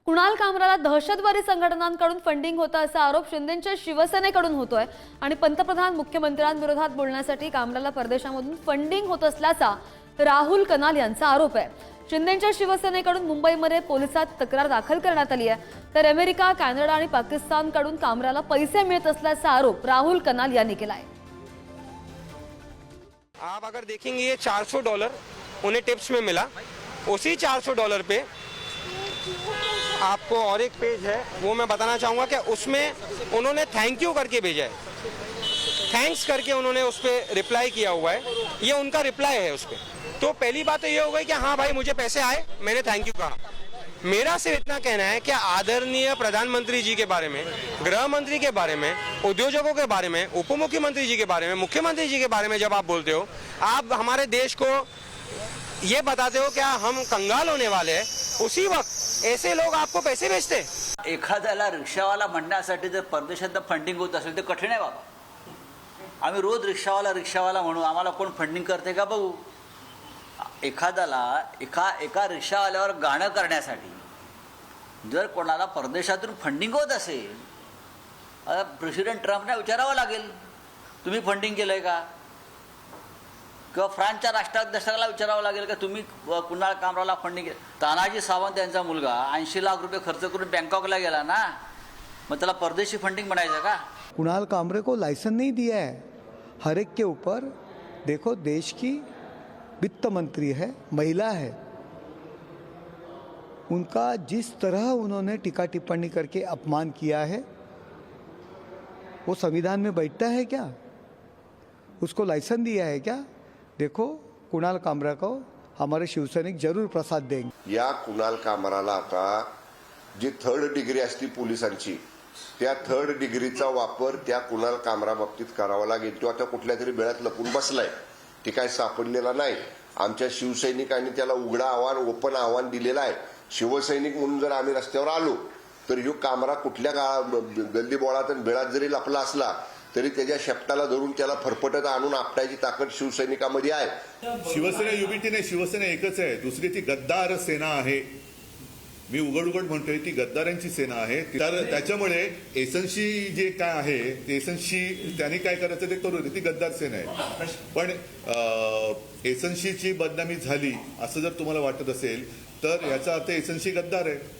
कुणाल कामराला दहशतवादी संघटनांकडून फंडिंग होतं असा आरोप शिंदेंच्या शिवसेनेकडून होतोय आणि पंतप्रधान मुख्यमंत्र्यांविरोधात बोलण्यासाठी कामराला परदेशामधून फंडिंग होत असल्याचा राहुल कनाल यांचा आरोप आहे। शिंदेंच्या शिवसेनेकडून मुंबईमध्ये पोलिसात तक्रार दाखल करण्यात आली आहे, तर अमेरिका, कॅनडा आणि पाकिस्तानकडून कामराला पैसे मिळत असल्याचा आरोप राहुल कनाल यांनी केला आहे। आप अगर देखेंगे ये $400 उन्हें टिप्स में मिला, उसी $400 पे आपको और एक पेज है वो मैं बताना चाहूँगा कि उसमें उन्होंने थैंक यू करके भेजा है, थैंक्स करके उन्होंने उस पर रिप्लाई किया हुआ है, ये उनका रिप्लाई है उस पर। तो पहली बात तो ये हो गई कि हाँ भाई मुझे पैसे आए, मैंने थैंक यू कहा। मेरा सिर्फ इतना कहना है कि आदरणीय प्रधानमंत्री जी के बारे में, गृह मंत्री के बारे में, उद्योजकों के बारे में, उप मुख्यमंत्री जी के बारे में, मुख्यमंत्री जी के बारे में जब आप बोलते हो, आप हमारे देश को ये बताते हो क्या हम कंगाल होने वाले हैं, उसी वक्त ऐसे लोग आपको पैसे भेजते। एखाद्याला रिक्षावाला म्हणण्यासाठी जर परदेशात फंडिंग होत असेल तर कठीण आहे बाबा। आम्ही रोज रिक्षावाला म्हणू, आम्हाला कोण फंडिंग करते का बघू। एखाद्याला एका रिक्षावाल्यावर गाणं करण्यासाठी जर कोणाला परदेशातून फंडिंग होत असेल, प्रेसिडेंट ट्रम्पने विचारावं लागेल तुम्ही फंडिंग केलंय का, किंवा फ्रान्सच्या राष्ट्राध्यक्षाला विचारावं लागेल का तुम्ही कुणाल कामराला फंडिंग केलं। तानाजी सावंत यांचा मुलगा 80 लाख रुपये खर्च करून बँकॉकला गेला ना, मग त्याला परदेशी फंडिंग म्हणायचं का। कुणाल कामरे को लाइसेंस नहीं दिया है हर एक के ऊपर। देखो, देश की वित्त मंत्री है, महिला है, उनका जिस तरह उन्होंने टीका टिप्पणी करके अपमान किया है वो संविधान में बैठता है क्या, उसको लाइसेंस दिया है क्या। देखो, कुणाल कामरा को हमारे शिवसैनिक जरूर प्रसाद देंगे। या कुणाल कामराला आता जी 3rd डिग्री असती पोलिसांची, त्या 3rd डिग्रीचा वापर त्या कुणाल कामरा बाबतीत करावा लागेल। तो आता कुठल्या तरी बेळ्यात लपून बसलाय, ती काय सापडलेला नाही। आमच्या शिवसैनिकांनी त्याला उघडा आव्हान, ओपन आव्हान दिलेलं आहे। शिवसैनिक म्हणून जर आम्ही रस्त्यावर आलो तर यो कामरा कुठल्या गल्ली बोळात आणि बेळात जरी लपला असला तरी त्याच्या शेपटाला धरून त्याला फरफटत आणून आपटायची ताकद शिवसैनिकामध्ये आहे। शिवसेना युबीटी नाही, शिवसेना एकच आहे। दुसरी ती गद्दार सेना आहे। मी उघड म्हणतोय ती गद्दारांची सेना आहे। तर त्याच्यामुळे एसनशी जे काय आहे ते एसनशी त्यांनी काय करायचं ते करू दे, ती गद्दार सेना आहे। पण एसनशीची बदनामी झाली असं जर तुम्हाला वाटत असेल तर याचा अर्थ एसनशी गद्दार आहे।